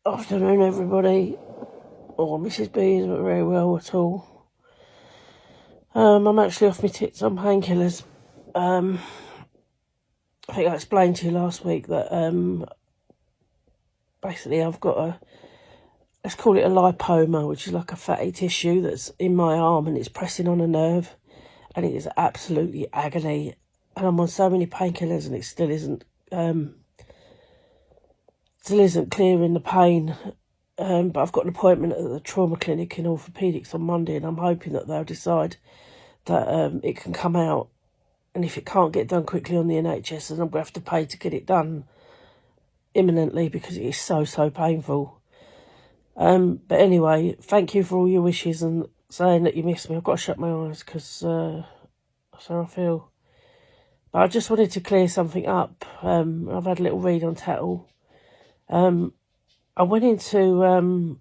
Afternoon, everybody. Oh, Mrs. B isn't very well at all. I'm actually off my tits on painkillers. I think I explained to you last week that basically I've got let's call it a lipoma, which is like a fatty tissue that's in my arm and it's pressing on a nerve, and it is absolutely agony. And I'm on so many painkillers and it still isn't clearing the pain. But I've got an appointment at the trauma clinic in orthopaedics on Monday, and I'm hoping that they'll decide that it can come out. And if it can't get done quickly on the NHS, then I'm going to have to pay to get it done imminently because it is so painful. But anyway, thank you for all your wishes and saying that you miss me. I've got to shut my eyes because that's how I feel. But I just wanted to clear something up. I've had a little read on Tattle. I went into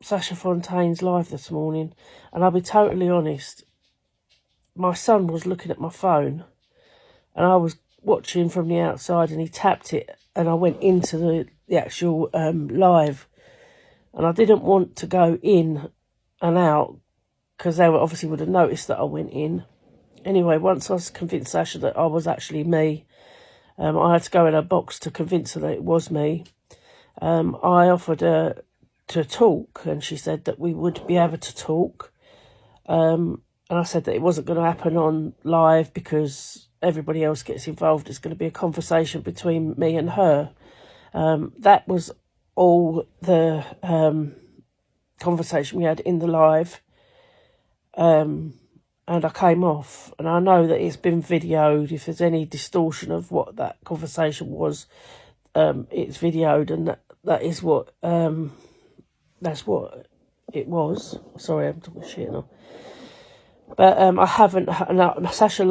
Sasha Fontaine's live this morning, and I'll be totally honest, my son was looking at my phone and I was watching from the outside, and he tapped it and I went into the actual live, and I didn't want to go in and out because they obviously would have noticed that I went in. Anyway, once I was convinced Sasha that I was actually me, I had to go in her box to convince her that it was me. I offered her to talk, and she said that we would be able to talk. And I said that it wasn't going to happen on live because everybody else gets involved. It's going to be a conversation between me and her. That was all the conversation we had in the live. And I came off, and I know that it's been videoed. If there's any distortion of what that conversation was, it's videoed, and that is what that's what it was. Sorry, I'm talking shit now. But I haven't. Sasha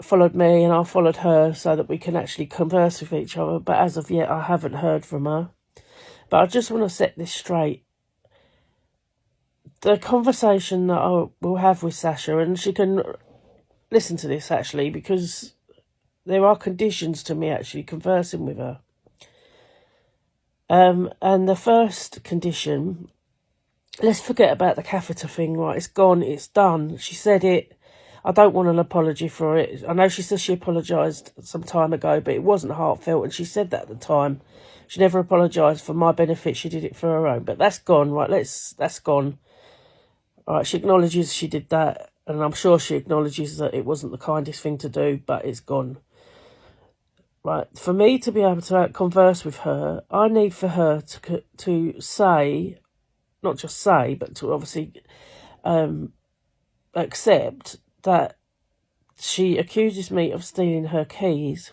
followed me, and I followed her so that we can actually converse with each other. But as of yet, I haven't heard from her. But I just want to set this straight. The conversation that I will have with Sasha, and she can listen to this actually, because there are conditions to me actually conversing with her. And the first condition, let's forget about the catheter thing, right? It's gone, it's done. She said it. I don't want an apology for it. I know she says she apologised some time ago, but it wasn't heartfelt, and she said that at the time. She never apologised for my benefit. She did it for her own. But that's gone, right? That's gone. All right, she acknowledges she did that, and I'm sure she acknowledges that it wasn't the kindest thing to do, but it's gone. Right, for me to be able to converse with her, I need for her to say, not just say, but to obviously accept that she accuses me of stealing her keys.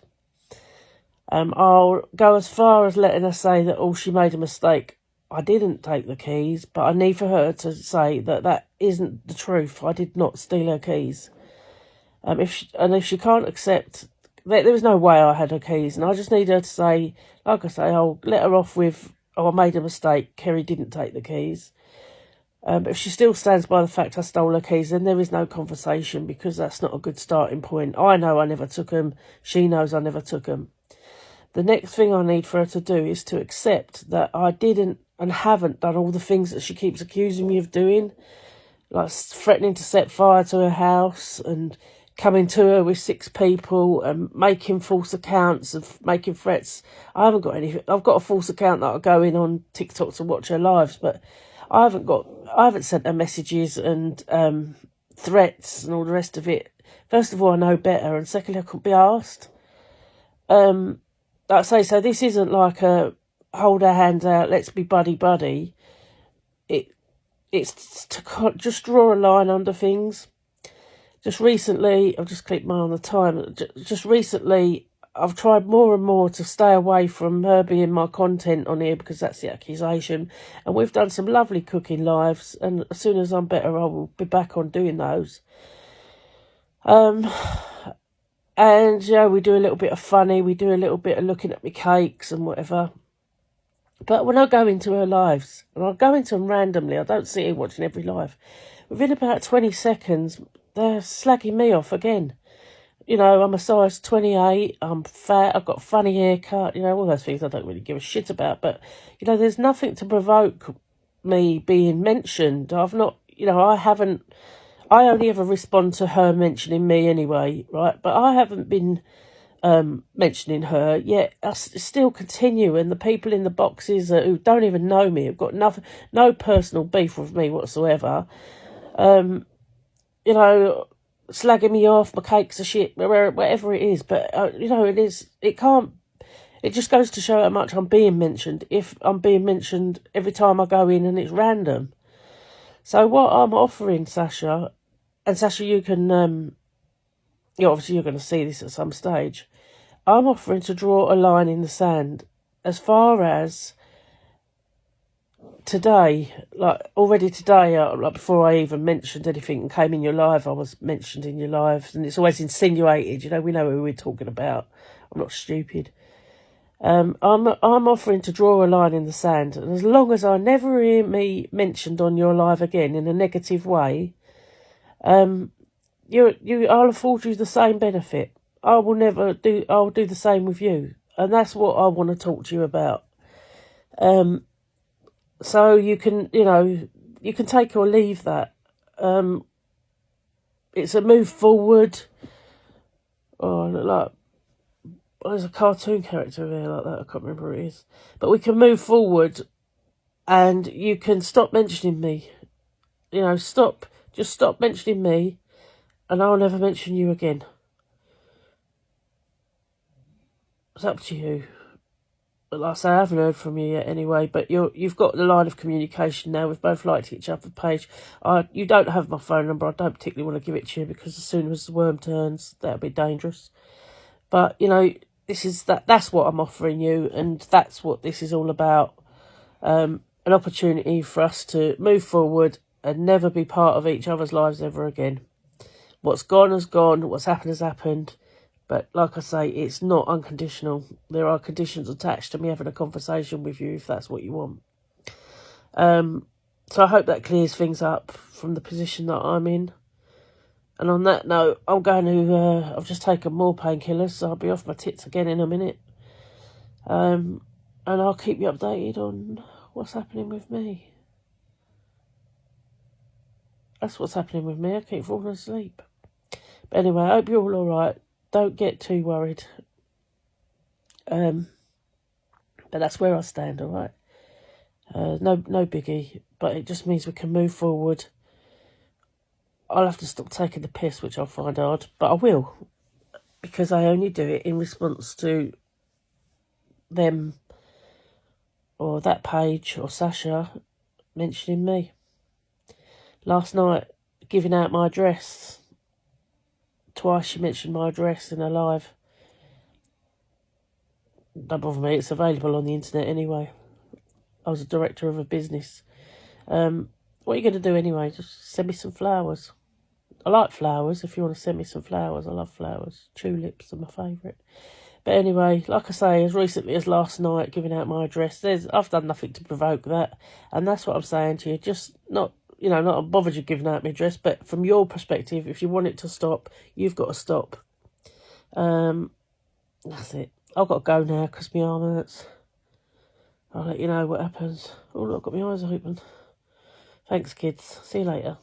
I'll go as far as letting her say that, she made a mistake. I didn't take the keys, but I need for her to say that that isn't the truth. I did not steal her keys. If she can't accept, there was no way I had her keys, and I just need her to say, like I say, I'll let her off with, I made a mistake, Kerry didn't take the keys. If she still stands by the fact I stole her keys, then there is no conversation, because that's not a good starting point. I know I never took them. She knows I never took them. The next thing I need for her to do is to accept that I didn't and haven't done all the things that she keeps accusing me of doing, like threatening to set fire to her house and coming to her with 6 people and making false accounts of making threats. I haven't got anything. I've got a false account that I go in on TikTok to watch her lives, but I haven't sent her messages and threats and all the rest of it. First of all, I know better, and secondly, I couldn't be asked. Like I say, so this isn't like a hold our hands out, let's be buddy. It's to just draw a line under things. Just recently, I'll just keep my eye on the time. Just recently, I've tried more and more to stay away from her being my content on here, because that's the accusation. And we've done some lovely cooking lives, and as soon as I'm better, I will be back on doing those. And, we do a little bit of funny. We do a little bit of looking at my cakes and whatever. But when I go into her lives, and I go into them randomly, I don't sit here watching every live. Within about 20 seconds, they're slagging me off again. you know, I'm a size 28, I'm fat, I've got a funny haircut, you know, all those things I don't really give a shit about. But, you know, there's nothing to provoke me being mentioned. I've not, you know, I only ever respond to her mentioning me anyway, right? But I haven't been mentioning her yet. I still continue, and the people in the boxes who don't even know me, have got no personal beef with me whatsoever, you know, slagging me off, my cakes are shit, whatever it is. But, you know, it just goes to show how much I'm being mentioned, if I'm being mentioned every time I go in and it's random. So what I'm offering, Sasha, and Sasha, you can, obviously you're going to see this at some stage, I'm offering to draw a line in the sand as far as today, like already today, like before I even mentioned anything and came in your live, I was mentioned in your lives, and it's always insinuated, you know, we know who we're talking about. I'm not stupid. I'm offering to draw a line in the sand, and as long as I never hear me mentioned on your live again in a negative way, I'll afford you the same benefit. I'll do the same with you. And that's what I want to talk to you about. So you can, you know, you can take or leave that. It's a move forward. Oh, like, there's a cartoon character there like that. I can't remember who it is. But we can move forward, and you can stop mentioning me. You know, just stop mentioning me, and I'll never mention you again. It's up to you. But like I say, I haven't heard from you yet anyway, but you've got the line of communication now. We've both liked each other's page. You don't have my phone number. I don't particularly want to give it to you, because as soon as the worm turns, that'll be dangerous. But, you know, that's what I'm offering you, and that's what this is all about. An opportunity for us to move forward and never be part of each other's lives ever again. What's gone has gone. What's happened has happened. But like I say, it's not unconditional. There are conditions attached to me having a conversation with you if that's what you want. So I hope that clears things up from the position that I'm in. And on that note, I'm going to, I've just taken more painkillers, so I'll be off my tits again in a minute. And I'll keep you updated on what's happening with me. That's what's happening with me. I keep falling asleep. But anyway, I hope you're all alright. Don't get too worried. But that's where I stand, alright? No biggie. But it just means we can move forward. I'll have to stop taking the piss, which I'll find hard. But I will. Because I only do it in response to them, or that page, or Sasha mentioning me. Last night, giving out my address. Twice she mentioned my address in her live. Don't bother me, it's available on the internet anyway. I was a director of a business. What are you going to do anyway? Just send me some flowers. I like flowers. If you want to send me some flowers, I love flowers. Tulips are my favourite. But anyway, like I say, as recently as last night, giving out my address, I've done nothing to provoke that. And that's what I'm saying to you. Just not bothered you giving out my address, but from your perspective, if you want it to stop, you've got to stop. That's it. I've got to go now because my arm hurts. I'll let you know what happens. Oh, look, I've got my eyes open. Thanks, kids. See you later.